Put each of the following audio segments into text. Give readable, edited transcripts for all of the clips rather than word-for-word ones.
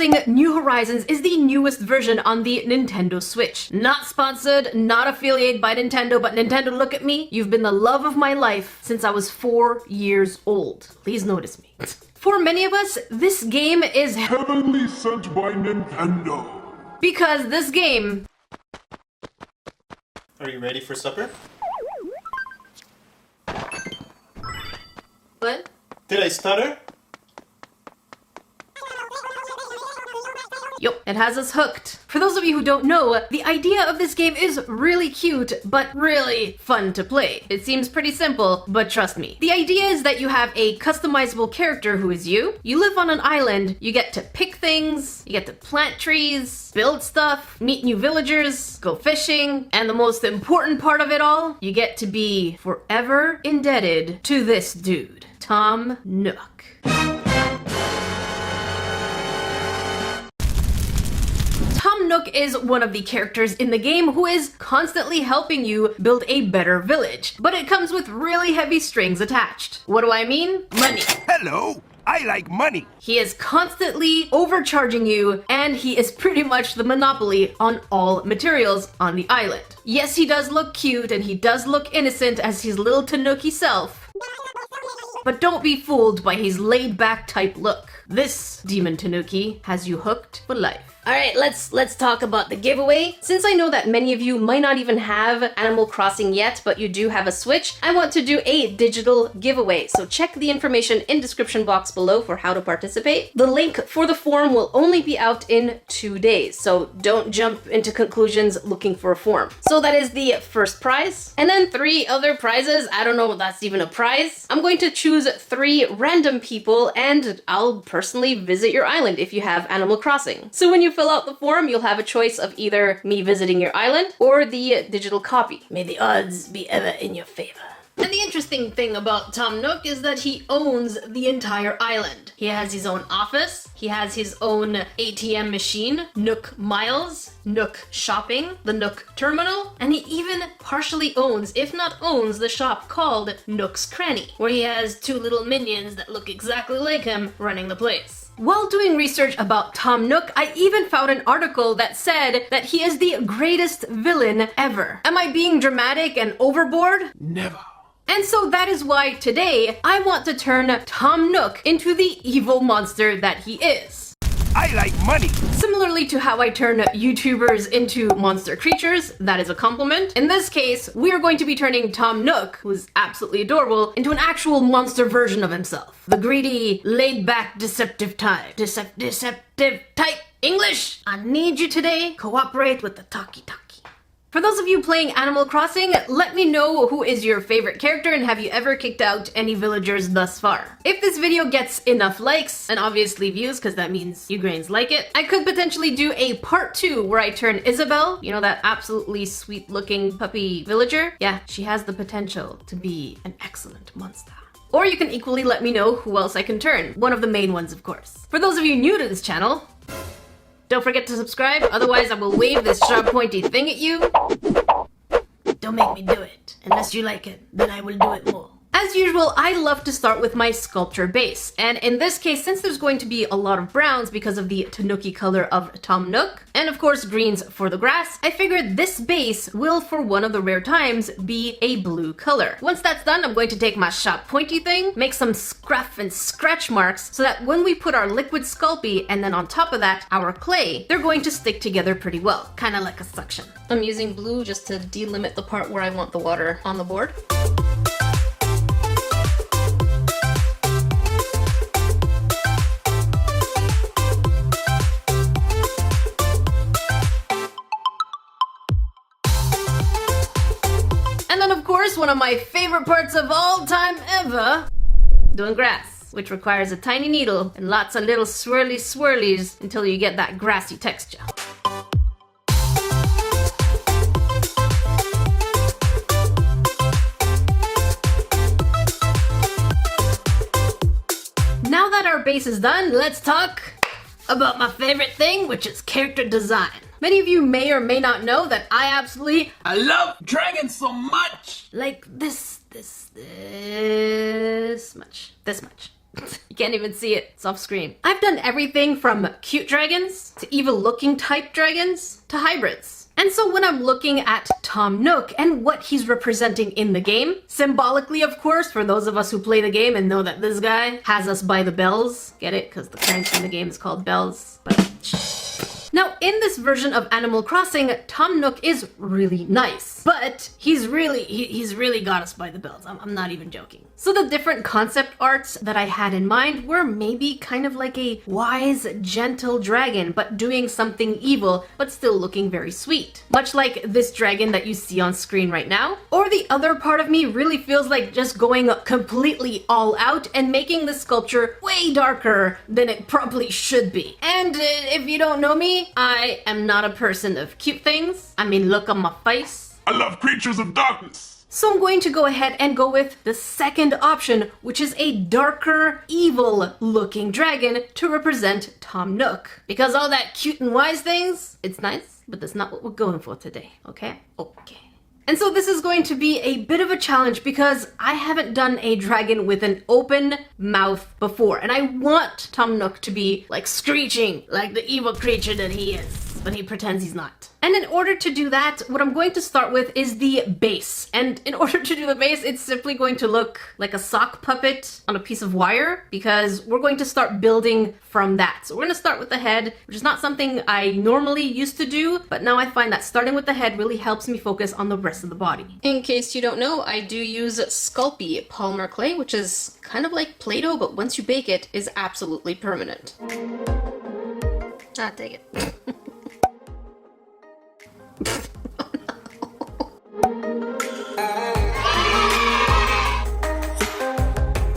Crossing New Horizons is the newest version on the Nintendo Switch. Not sponsored, not affiliated by Nintendo, but Nintendo, look at me. You've been the love of my life since I was 4 years old. Please notice me. For many of us, this game is heavenly sent by Nintendo. Because this game... Are you ready for supper? What? Did I stutter? Yup, it has us hooked. For those of you who don't know, the idea of this game is really cute, but really fun to play. It seems pretty simple, but trust me. The idea is that you have a customizable character who is you. You live on an island, you get to pick things, you get to plant trees, build stuff, meet new villagers, go fishing, and the most important part of it all, you get to be forever indebted to this dude, Tom Nook. Tom Nook is one of the characters in the game who is constantly helping you build a better village, but it comes with really heavy strings attached. What do I mean? Money. Hello, I like money. He is constantly overcharging you, and he is pretty much the monopoly on all materials on the island. Yes, he does look cute, and he does look innocent as his little Tanuki self, but don't be fooled by his laid-back type look. This demon Tanuki has you hooked for life. Alright, let's talk about the giveaway. Since I know that many of you might not even have Animal Crossing yet, but you do have a Switch, I want to do a digital giveaway. So check the information in description box below for how to participate. The link for the form will only be out in 2 days, so don't jump into conclusions looking for a form. So that is the first prize. And then 3 other prizes. I don't know if that's even a prize. I'm going to choose 3 random people, and I'll personally visit your island if you have Animal Crossing. So when you fill out the form, you'll have a choice of either me visiting your island or the digital copy. May the odds be ever in your favor. And the interesting thing about Tom Nook is that he owns the entire island. He has his own office, he has his own ATM machine, Nook Miles, Nook Shopping, the Nook Terminal, and he even partially owns, if not owns, the shop called Nook's Cranny, where he has 2 little minions that look exactly like him running the place. While doing research about Tom Nook, I even found an article that said that he is the greatest villain ever. Am I being dramatic and overboard? Never. And so that is why today I want to turn Tom Nook into the evil monster that he is. I like money. Similarly to how I turn YouTubers into monster creatures, that is a compliment. In this case, we are going to be turning Tom Nook, who's absolutely adorable, into an actual monster version of himself. The greedy, laid-back, deceptive type. Deceptive type. English! I need you today. Cooperate with the talkie-talkie. For those of you playing Animal Crossing, let me know who is your favorite character and have you ever kicked out any villagers thus far. If this video gets enough likes, and obviously views, because that means you grains like it, I could potentially do a part 2 where I turn Isabelle, you know, that absolutely sweet looking puppy villager. Yeah, she has the potential to be an excellent monster. Or you can equally let me know who else I can turn. One of the main ones, of course. For those of you new to this channel, don't forget to subscribe, otherwise I will wave this sharp pointy thing at you. Don't make me do it. Unless you like it, then I will do it more. As usual, I love to start with my sculpture base, and in this case, since there's going to be a lot of browns because of the Tanuki color of Tom Nook, and of course greens for the grass, I figured this base will, for one of the rare times, be a blue color. Once that's done, I'm going to take my sharp pointy thing, make some scruff and scratch marks, so that when we put our liquid Sculpey, and then on top of that, our clay, they're going to stick together pretty well, kind of like a suction. I'm using blue just to delimit the part where I want the water on the board. One of my favorite parts of all time ever, doing grass, which requires a tiny needle and lots of little swirly swirlies until you get that grassy texture. Now that our base is done, let's talk about my favorite thing, which is character design. Many of you may or may not know that I love dragons so much! like this much. You can't can't even see it. It's off screen. I've done everything from cute dragons to evil looking type dragons to hybrids. And so when I'm looking at Tom Nook and what he's representing in the game, symbolically of course, for those of us who play the game and know that this guy has us by the bells, get it? Because the currency in the game is called bells. But now, in this version of Animal Crossing, Tom Nook is really nice, but he's really got us by the bells. I'm not even joking. So the different concept arts that I had in mind were maybe kind of like a wise, gentle dragon, but doing something evil, but still looking very sweet. Much like this dragon that you see on screen right now. Or the other part of me really feels like just going completely all out and making the sculpture way darker than it probably should be. And if you don't know me, I am not a person of cute things. I mean, look on my face. I love creatures of darkness. So I'm going to go ahead and go with the second option, which is a darker, evil-looking dragon to represent Tom Nook. Because all that cute and wise things, it's nice, but that's not what we're going for today, okay? Okay. And so this is going to be a bit of a challenge because I haven't done a dragon with an open mouth before. And I want Tom Nook to be like screeching like the evil creature that he is, but he pretends he's not. And in order to do that, what I'm going to start with is the base. And in order to do the base, it's simply going to look like a sock puppet on a piece of wire because we're going to start building from that. So we're going to start with the head, which is not something I normally used to do, but now I find that starting with the head really helps me focus on the rest of the body. In case you don't know, I do use Sculpting polymer clay, which is kind of like Play-Doh, but once you bake it, is absolutely permanent. Ah, take it.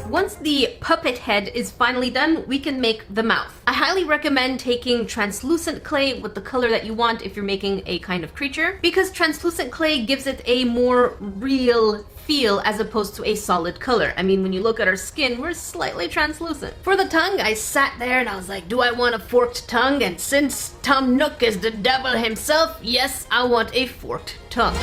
Once the puppet head is finally done, we can make the mouth. I highly recommend taking translucent clay with the color that you want if you're making a kind of creature, because translucent clay gives it a more real feel as opposed to a solid color. I mean, when you look at our skin, we're slightly translucent. For the tongue, I sat there and I was like, do I want a forked tongue? And since Tom Nook is the devil himself, yes, I want a forked tongue.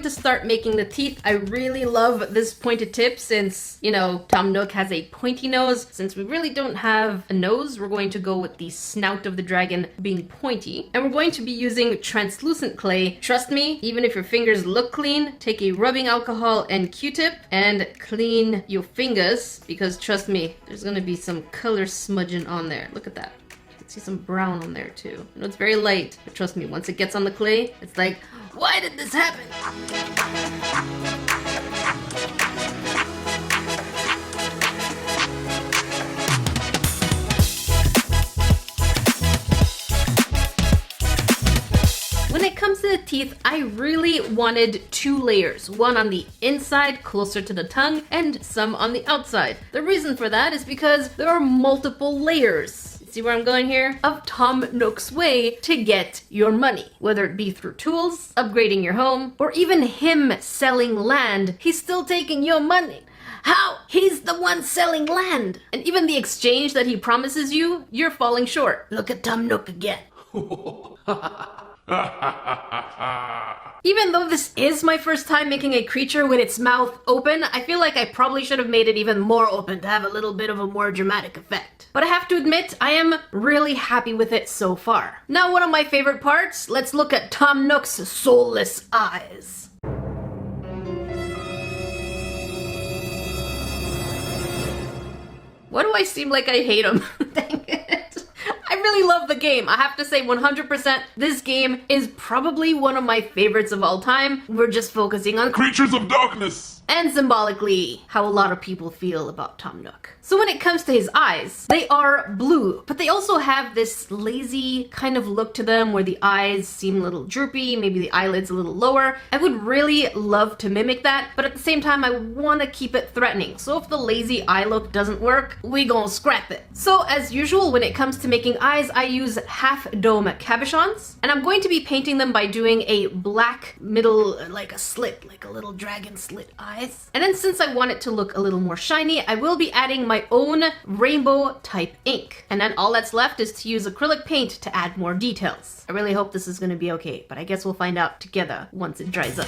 To start making the teeth. I really love this pointed tip since, you know, Tom Nook has a pointy nose. Since we really don't have a nose, we're going to go with the snout of the dragon being pointy. And we're going to be using translucent clay. Trust me, even if your fingers look clean, take a rubbing alcohol and Q-tip and clean your fingers, because trust me, there's gonna be some color smudging on there. Look at that. See some brown on there too. I know it's very light, but trust me, once it gets on the clay, it's like, why did this happen? When it comes to the teeth, I really wanted 2 layers. One on the inside, closer to the tongue, and some on the outside. The reason for that is because there are multiple layers. See where I'm going here? Of Tom Nook's way to get your money. Whether it be through tools, upgrading your home, or even him selling land, he's still taking your money. How? He's the one selling land. And even the exchange that he promises you, you're falling short. Look at Tom Nook again. Even though this is my first time making a creature with its mouth open, I feel like I probably should have made it even more open to have a little bit of a more dramatic effect. But I have to admit, I am really happy with it so far. Now, one of my favorite parts, let's look at Tom Nook's soulless eyes. Why do I seem like I hate him? Dang it. I really love the game. I have to say 100% this game is probably one of my favorites of all time. We're just focusing on Creatures of darkness. and symbolically how a lot of people feel about Tom Nook. So when it comes to his eyes, they are blue, but they also have this lazy kind of look to them where the eyes seem a little droopy, maybe the eyelids a little lower. I would really love to mimic that, but at the same time, I want to keep it threatening. So if the lazy eye look doesn't work, we gonna scrap it. So as usual, when it comes to making eyes, I use half dome cabochons, and I'm going to be painting them by doing a black middle, like a slit, like a little dragon slit eyes. And then since I want it to look a little more shiny, I will be adding my own rainbow type ink. And then all that's left is to use acrylic paint to add more details. I really hope this is gonna be okay, but I guess we'll find out together once it dries up.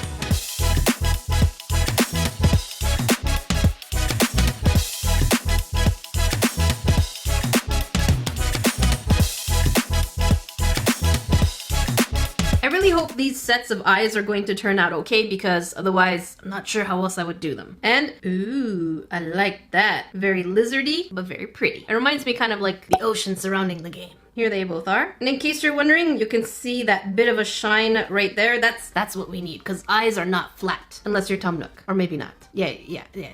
I really hope these sets of eyes are going to turn out okay, because otherwise I'm not sure how else I would do them. And ooh, I like that. Very lizardy, but very pretty. It reminds me kind of like the ocean surrounding the game. Here they both are. And in case you're wondering, you can see that bit of a shine right there. That's what we need, because eyes are not flat, unless you're Tom Nook. Or maybe not. Yeah,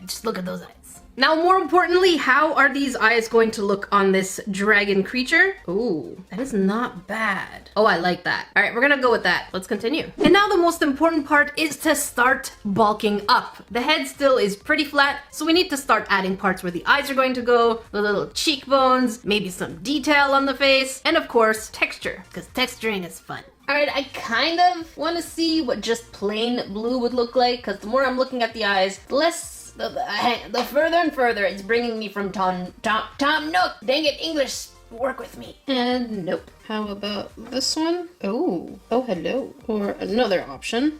just look at those eyes. Now, more importantly, how are these eyes going to look on this dragon creature? Ooh, that is not bad. Oh, I like that. All right, we're gonna go with that. Let's continue. And now the most important part is to start bulking up. The head still is pretty flat, so we need to start adding parts where the eyes are going to go, the little cheekbones, maybe some detail on the face, and of course, texture, because texturing is fun. Alright, I kind of want to see what just plain blue would look like, because the more I'm looking at the eyes, the less the further and further it's bringing me from Tom Nook. Dang it, English, work with me. And nope. How about this one? Oh, hello. Or another option.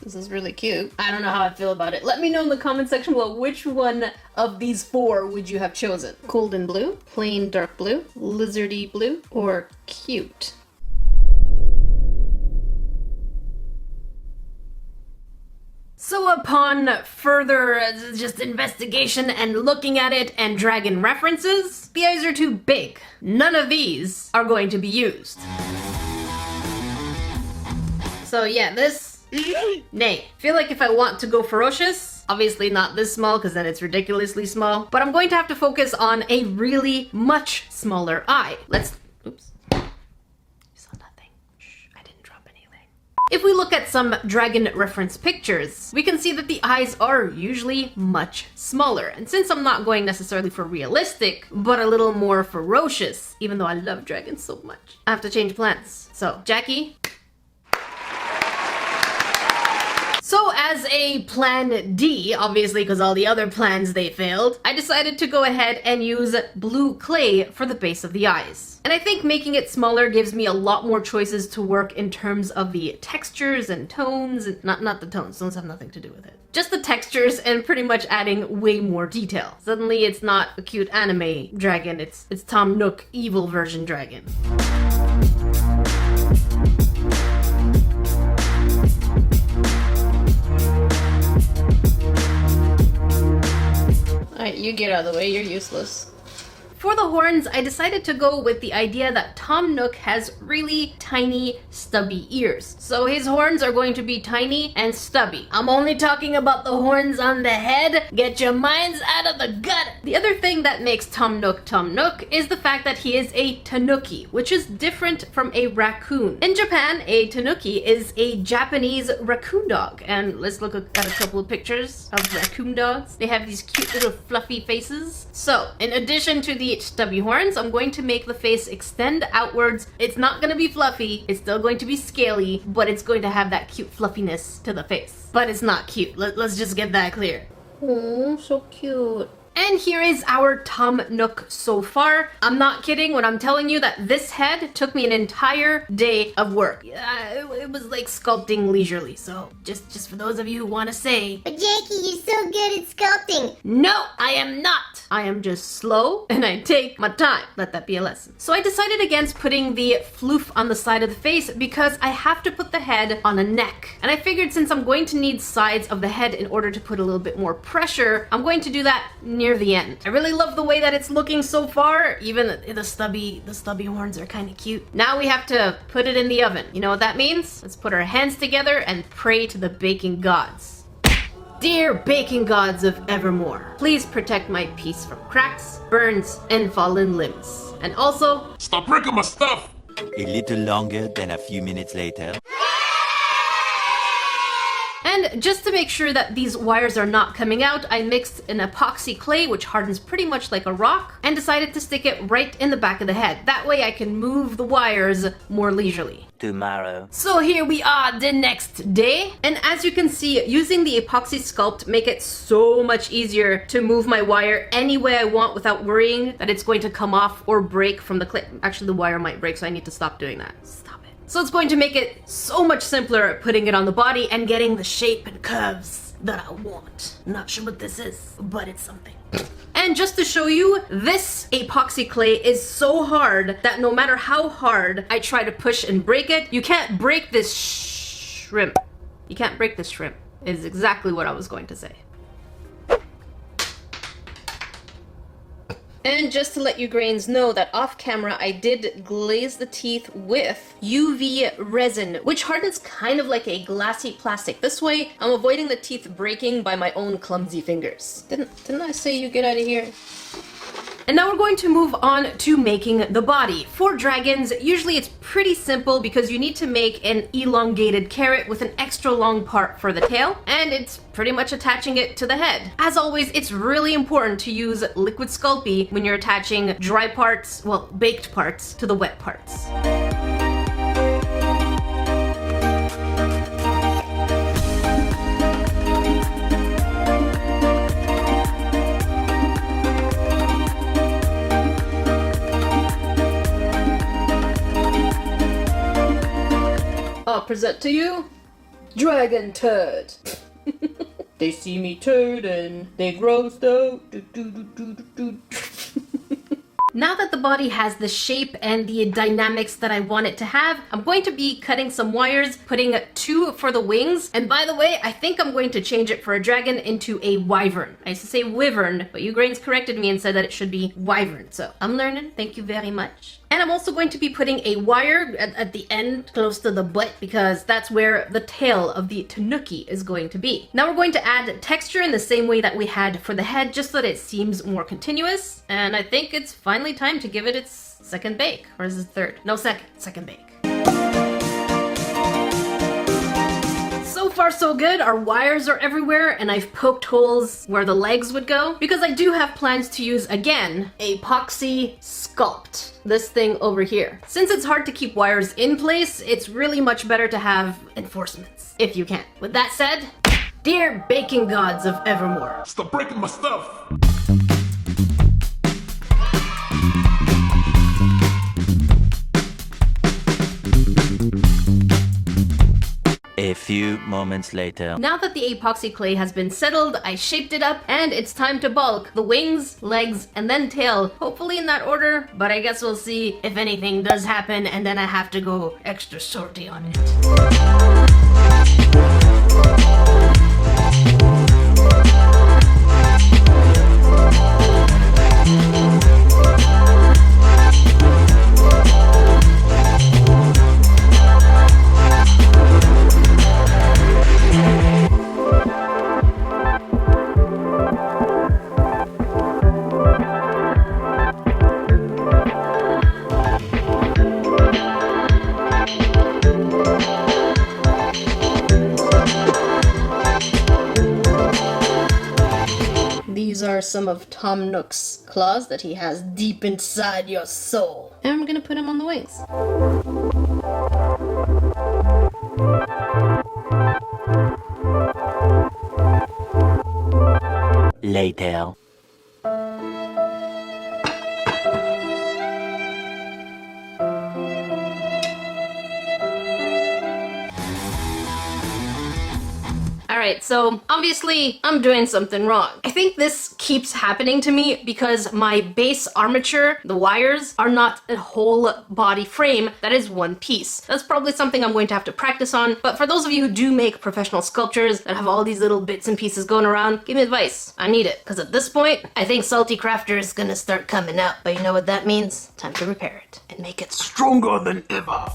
This is really cute. I don't know how I feel about it. Let me know in the comment section below which one of these four would you have chosen. Golden blue, plain dark blue, lizardy blue, or cute. So upon further just investigation and looking at it and dragon references, the eyes are too big. None of these are going to be used. So yeah, this, nay. I feel like if I want to go ferocious, obviously not this small because then it's ridiculously small, but I'm going to have to focus on a really much smaller eye. Oops. If we look at some dragon reference pictures, we can see that the eyes are usually much smaller. And since I'm not going necessarily for realistic, but a little more ferocious, even though I love dragons so much, I have to change plans. So, Jackie. So as a plan D, obviously because all the other plans they failed, I decided to go ahead and use blue clay for the base of the eyes. And I think making it smaller gives me a lot more choices to work in terms of the textures and tones, and not the tones have nothing to do with it. Just the textures and pretty much adding way more detail. Suddenly it's not a cute anime dragon, it's Tom Nook evil version dragon. Alright, you get out of the way, you're useless. For the horns, I decided to go with the idea that Tom Nook has really tiny, stubby ears. So his horns are going to be tiny and stubby. I'm only talking about the horns on the head. Get your minds out of the gutter. The other thing that makes Tom Nook is the fact that he is a tanuki, which is different from a raccoon. In Japan, a tanuki is a Japanese raccoon dog. And let's look at a couple of pictures of raccoon dogs. They have these cute little fluffy faces. So, in addition to the stubby horns, I'm going to make the face extend outwards. It's not going to be fluffy, it's still going to be scaly, but it's going to have that cute fluffiness to the face. But it's not cute. Let's just get that clear. Oh, so cute. And here is our Tom Nook so far. I'm not kidding when I'm telling you that this head took me an entire day of work. It was like sculpting leisurely, so just for those of you who want to say, But Jackie, you're so good at sculpting. no, I am not. I am just slow and I take my time. Let that be a lesson. So I decided against putting the floof on the side of the face because I have to put the head on a neck. And I figured since I'm going to need sides of the head in order to put a little bit more pressure, I'm going to do that near near the end. I really love the way that it's looking so far. Even the stubby horns are kind of cute. Now we have to put it in the oven. You know what that means? Let's put our hands together and pray to the baking gods. Dear baking gods of Evermore, please protect my piece from cracks, burns, and fallen limbs. And also, Stop breaking my stuff! A little longer than a few minutes later. and just to make sure that these wires are not coming out, I mixed an epoxy clay, which hardens pretty much like a rock, and decided to stick it right in the back of the head. That way I can move the wires more leisurely. Tomorrow. So here we are the next day, and as you can see, using the epoxy sculpt make it so much easier to move my wire any way I want without worrying that it's going to come off or break from the clip. Actually, the wire might break, so I need to stop doing that. Stop it. So it's going to make it so much simpler putting it on the body and getting the shape and curves that I want. Not sure what this is, but it's something. And just to show you, this epoxy clay is so hard that no matter how hard I try to push and break it, you can't break this shrimp. You can't break this shrimp, is exactly what I was going to say. And just to let you grains know that off camera, I did glaze the teeth with UV resin, which hardens kind of like a glassy plastic. This way, I'm avoiding the teeth breaking by my own clumsy fingers. Didn't I say you get out of here? And now we're going to move on to making the body. For dragons, usually it's pretty simple because you need to make an elongated carrot with an extra long part for the tail, and it's pretty much attaching it to the head. As always, it's really important to use liquid Sculpey when you're attaching dry parts, well, baked parts, to the wet parts. I'll present to you, Dragon Turd. They see me turd and they grow so. Now that the body has the shape and the dynamics that I want it to have, I'm going to be cutting some wires, putting 2 for the wings. And by the way, I think I'm going to change it for a dragon into a wyvern. I used to say wyvern, but you grains corrected me and said that it should be wyvern. So I'm learning. Thank you very much. And I'm also going to be putting a wire at the end close to the butt because that's where the tail of the tanuki is going to be. Now we're going to add texture in the same way that we had for the head just so that it seems more continuous. And I think it's finally time to give it its second bake. Or is it third? No, second bake. So far so good. Our wires are everywhere and I've poked holes where the legs would go because I do have plans to use, again, epoxy sculpt. This thing over here. Since it's hard to keep wires in place, it's really much better to have enforcements, if you can. With that said, dear baking gods of Evermore. Stop breaking my stuff! A few moments later. Now that the epoxy clay has been settled, I shaped it up and it's time to bulk the wings, legs, and then tail. Hopefully in that order, but I guess we'll see if anything does happen and then I have to go extra sorty on it. These are some of Tom Nook's claws that he has deep inside your soul. And we're gonna put him on the wings. Later. All Alright, so obviously I'm doing something wrong. I think this keeps happening to me because my base armature, the wires, are not a whole body frame, that is one piece. That's probably something I'm going to have to practice on, but for those of you who do make professional sculptures that have all these little bits and pieces going around, give me advice. I need it, because at this point, I think Salty Crafter is gonna start coming out. But you know what that means? Time to repair it and make it Stronger than ever.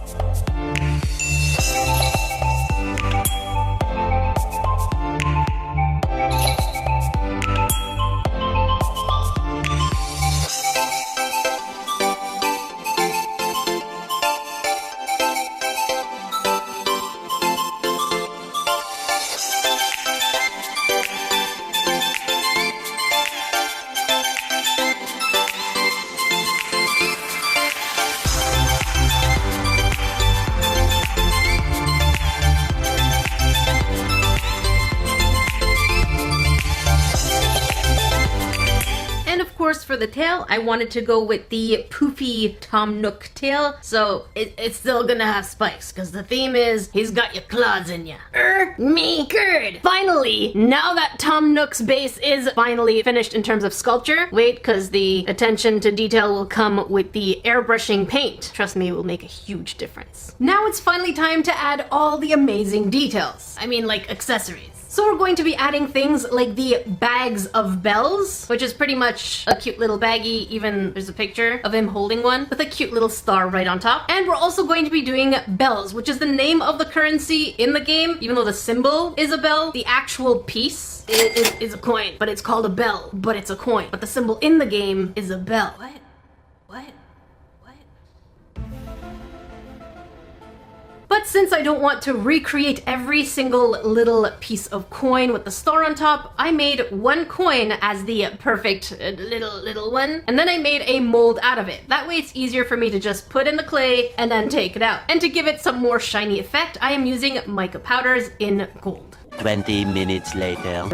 For the tail, I wanted to go with the poofy Tom Nook tail, so it's still gonna have spikes, because the theme is he's got your claws in ya. Me, good. Finally, now that Tom Nook's base is finally finished in terms of sculpture, wait, because the attention to detail will come with the airbrushing paint. Trust me, it will make a huge difference. Now it's finally time to add all the amazing details. I mean, like accessories. So we're going to be adding things like the bags of bells, which is pretty much a cute little baggie. Even there's a picture of him holding one with a cute little star right on top. And we're also going to be doing bells, which is the name of the currency in the game. Even though the symbol is a bell, the actual piece is a coin, but it's called a bell, but it's a coin. But the symbol in the game is a bell. What? But since I don't want to recreate every single little piece of coin with the star on top, I made one coin as the perfect little one, and then I made a mold out of it. That way it's easier for me to just put in the clay and then take it out. And to give it some more shiny effect, I am using mica powders in gold. 20 minutes later.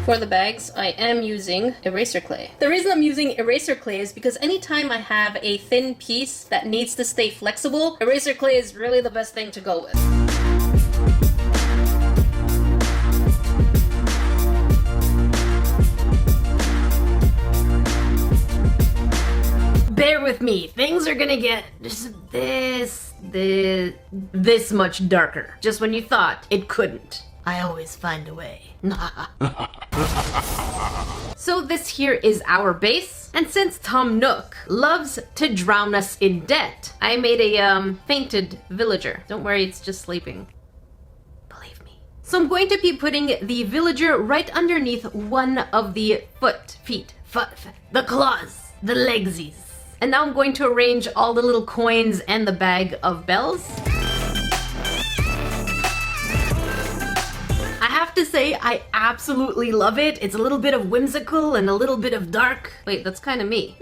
For the bags, I am using eraser clay. The reason I'm using eraser clay is because anytime I have a thin piece that needs to stay flexible, eraser clay is really the best thing to go with. Bear with me, things are gonna get just this much darker. Just when you thought it couldn't. I always find a way. So this here is our base, and since Tom Nook loves to drown us in debt, I made a fainted villager. Don't worry, it's just sleeping. Believe me. So I'm going to be putting the villager right underneath one of the the claws, the legsies. And now I'm going to arrange all the little coins and the bag of bells. I have to say, I absolutely love it. It's a little bit of whimsical and a little bit of dark. Wait, that's kind of me.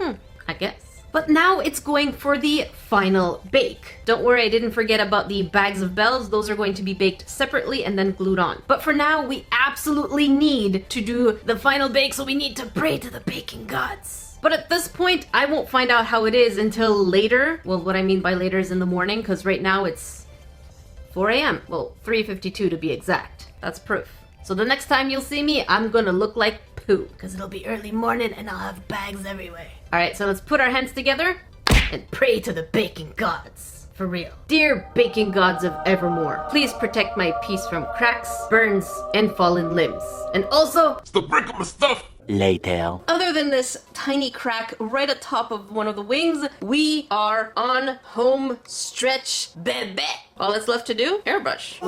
I guess. But now it's going for the final bake. Don't worry, I didn't forget about the bags of bells. Those are going to be baked separately and then glued on. But for now, we absolutely need to do the final bake, so we need to pray to the baking gods. But at this point, I won't find out how it is until later. Well, what I mean by later is in the morning, because right now it's 4 a.m. Well, 3:52 to be exact. That's proof. So the next time you'll see me, I'm gonna look like poo, because it'll be early morning and I'll have bags everywhere. Alright, so let's put our hands together and pray to the baking gods. For real. Dear baking gods of Evermore, please protect my piece from cracks, burns, and fallen limbs. And also, Stop breaking my stuff. Later. other than this tiny crack right atop of one of the wings, we are on home stretch, baby. All that's left to do, airbrush.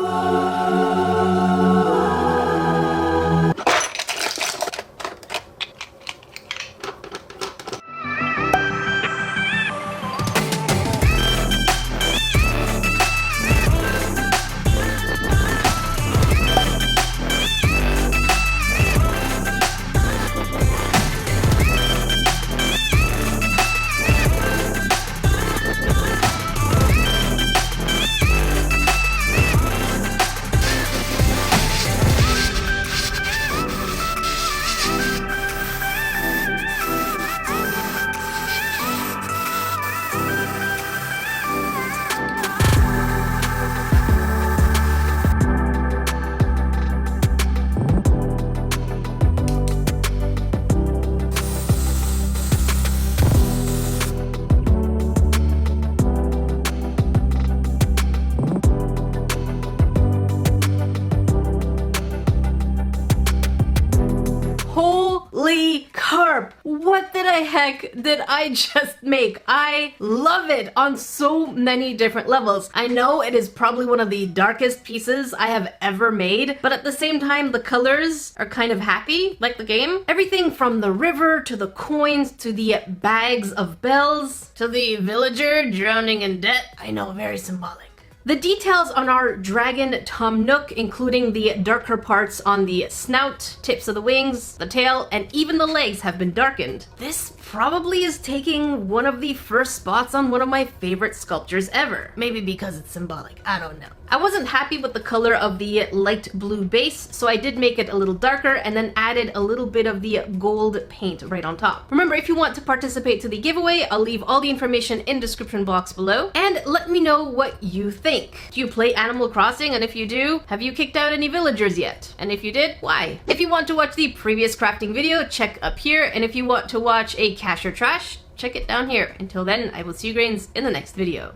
the heck did I just make? I love it on so many different levels. I know it is probably one of the darkest pieces I have ever made, but at the same time, the colors are kind of happy, like the game. Everything from the river to the coins to the bags of bells to the villager drowning in debt. I know, very symbolic. The details on our dragon Tom Nook, including the darker parts on the snout, tips of the wings, the tail, and even the legs have been darkened. This probably is taking one of the first spots on one of my favorite sculptures ever. Maybe because it's symbolic, I don't know. I wasn't happy with the color of the light blue base, so I did make it a little darker and then added a little bit of the gold paint right on top. Remember, if you want to participate to the giveaway, I'll leave all the information in the description box below. And let me know what you think. Do you play Animal Crossing? And if you do, have you kicked out any villagers yet? And if you did, why? If you want to watch the previous crafting video, check up here. And if you want to watch a Cash or Trash, check it down here. Until then, I will see you grains in the next video.